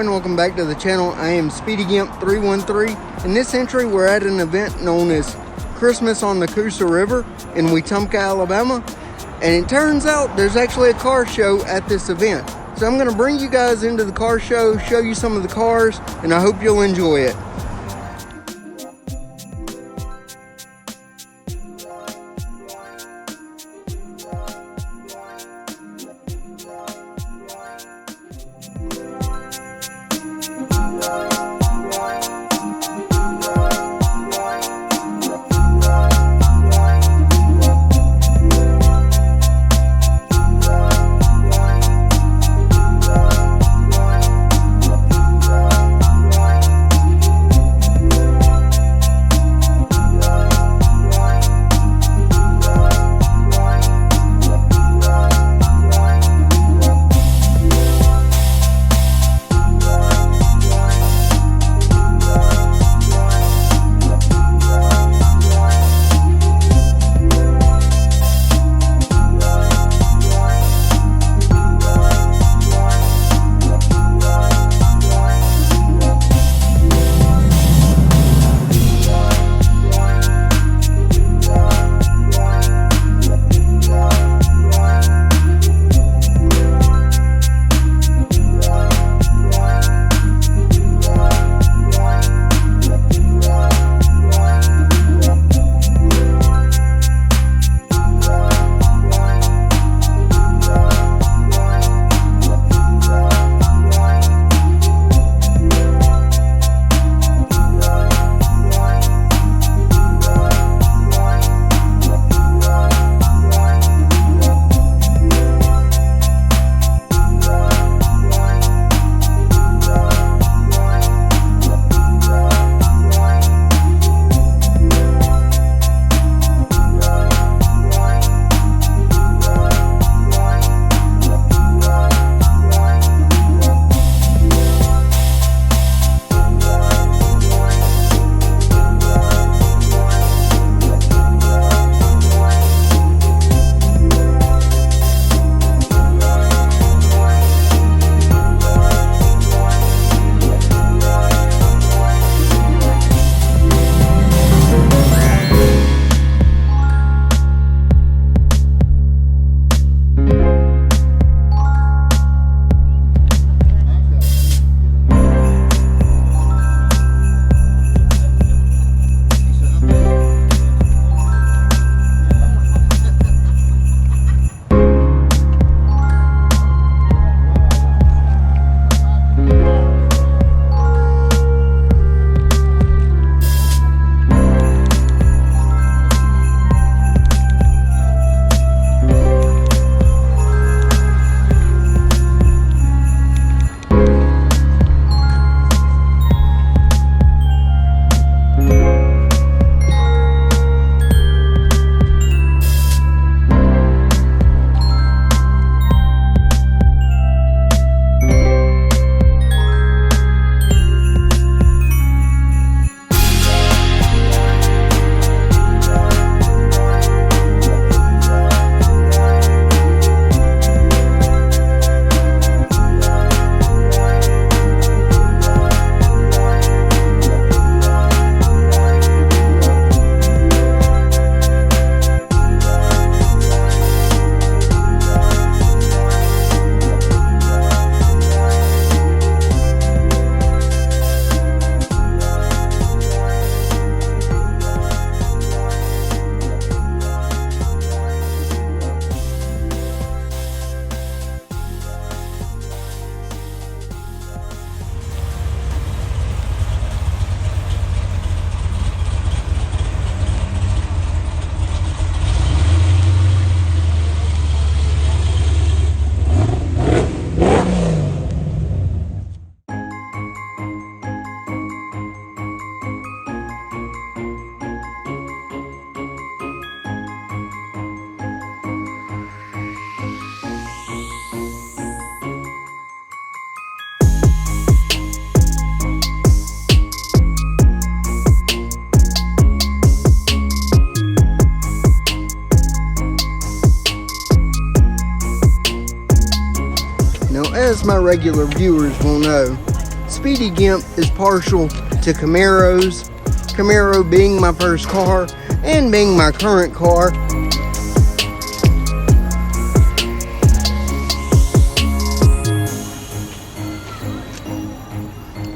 and welcome back to the channel. I am Speedy Gimp 313. In this entry, we're at an event known as Christmas on the Coosa River in Wetumpka, Alabama. And it turns out there's actually a car show at this event. So I'm going to bring you guys into the car show, show you some of the cars, and I hope you'll enjoy it. As my regular viewers will know, Speedy Gimp is partial to Camaros, Camaro being my first car and being my current car.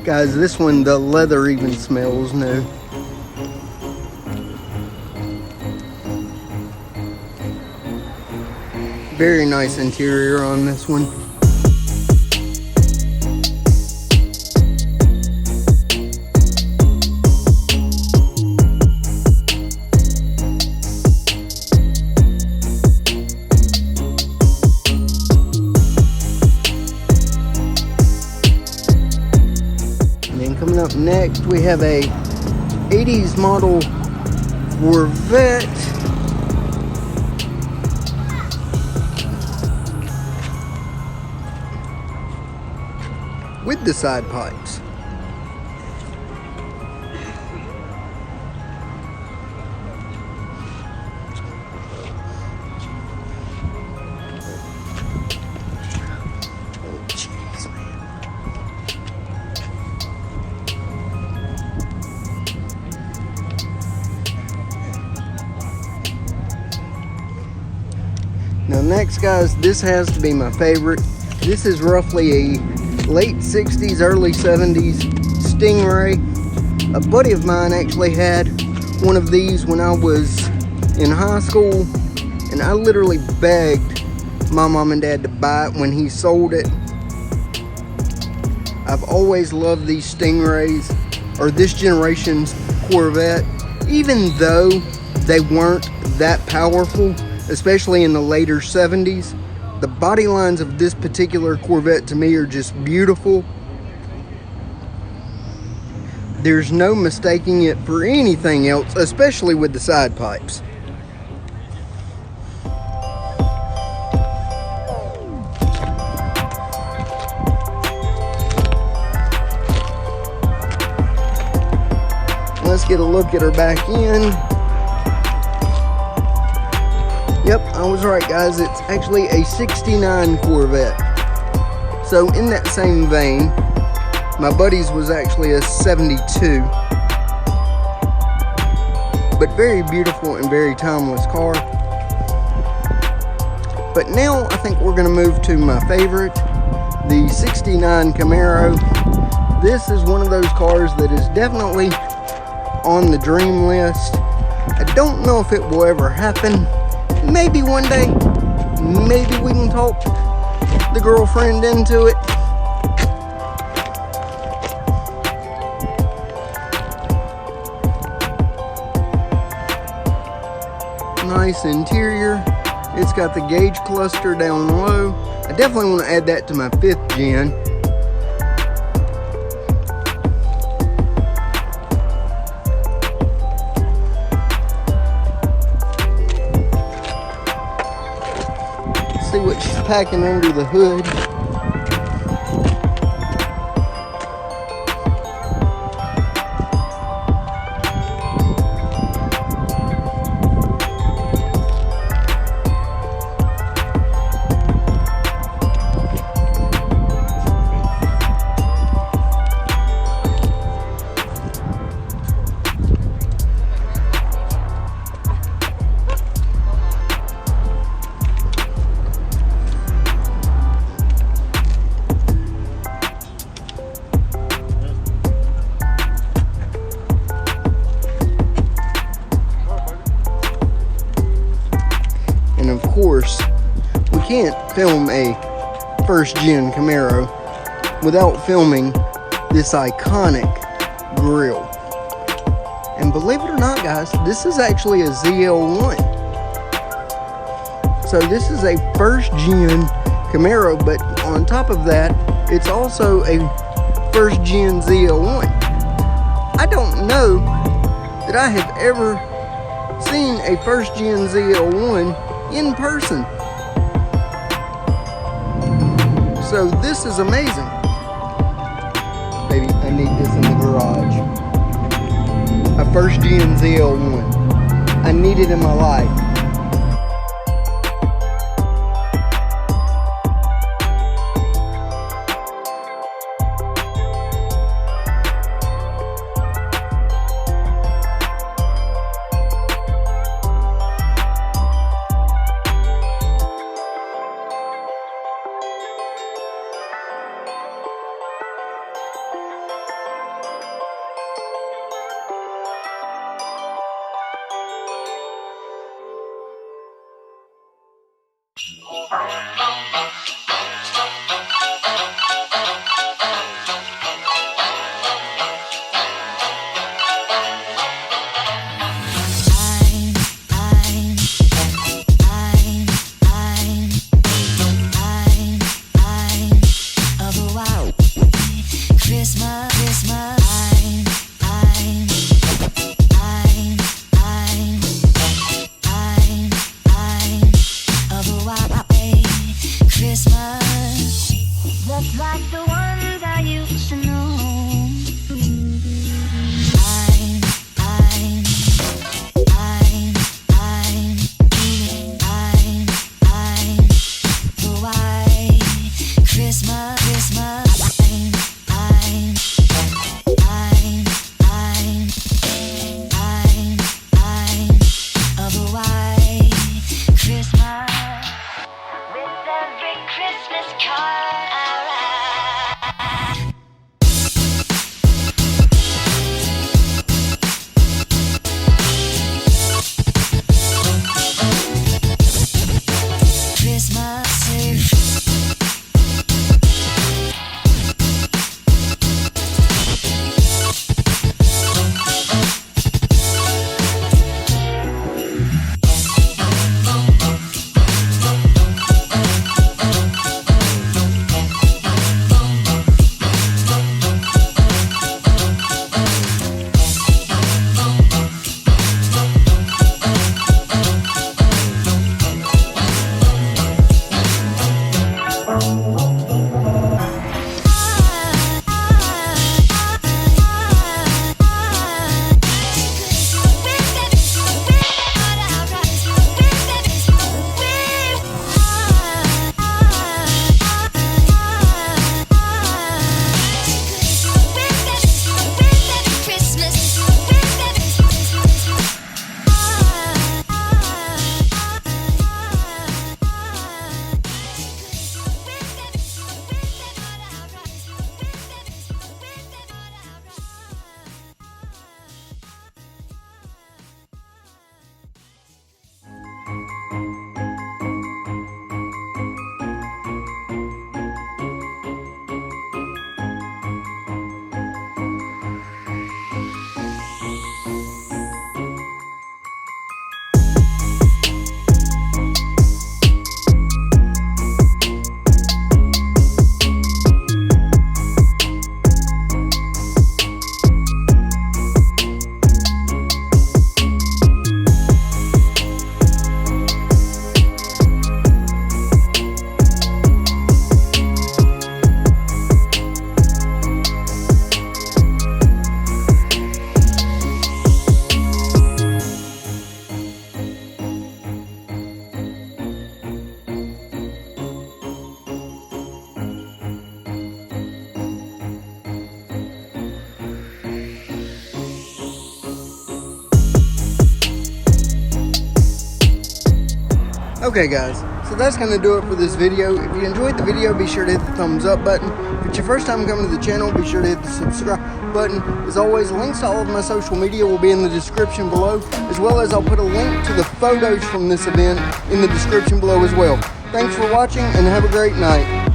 Guys, this one, the leather even smells new. Very nice interior on this one. And then coming up next, we have a 80s model Corvette. With the side pipes. Oh, jeez, man. Now next, guys, this has to be my favorite. This is roughly a late 60s, early 70s Stingray. A buddy of mine actually had one of these when I was in high school, and I literally begged my mom and dad to buy it when he sold it. I've always loved these Stingrays, or this generation's Corvette, even though they weren't that powerful, especially in the later 70s. The body lines of this particular Corvette to me are just beautiful. There's no mistaking it for anything else, especially with the side pipes. Let's get a look at her back end. Yep, I was right, guys. It's actually a 69 Corvette. So in that same vein, my buddy's was actually a 72. But very beautiful and very timeless car. But now I think we're going to move to my favorite, the 69 Camaro. This is one of those cars that is definitely on the dream list. I don't know if it will ever happen. Maybe one day, maybe we can talk the girlfriend into it. Nice interior. It's got the gauge cluster down low. I definitely want to add that to my 5th gen. See what she's packing under the hood. And of course, we can't film a first gen Camaro without filming this iconic grille. And believe it or not, guys, this is actually a ZL1. So this is a first gen Camaro, but on top of that, it's also a first gen ZL1. I don't know that I have ever seen a first gen ZL1 in person. So this is amazing. Maybe I need this in the garage. A first gen ZL1. I need it in my life. Okay guys, so that's going to do it for this video. If you enjoyed the video, be sure to hit the thumbs up button. If it's your first time coming to the channel, be sure to hit the subscribe button. As always, links to all of my social media will be in the description below, as well as I'll put a link to the photos from this event in the description below as well. Thanks for watching and have a great night.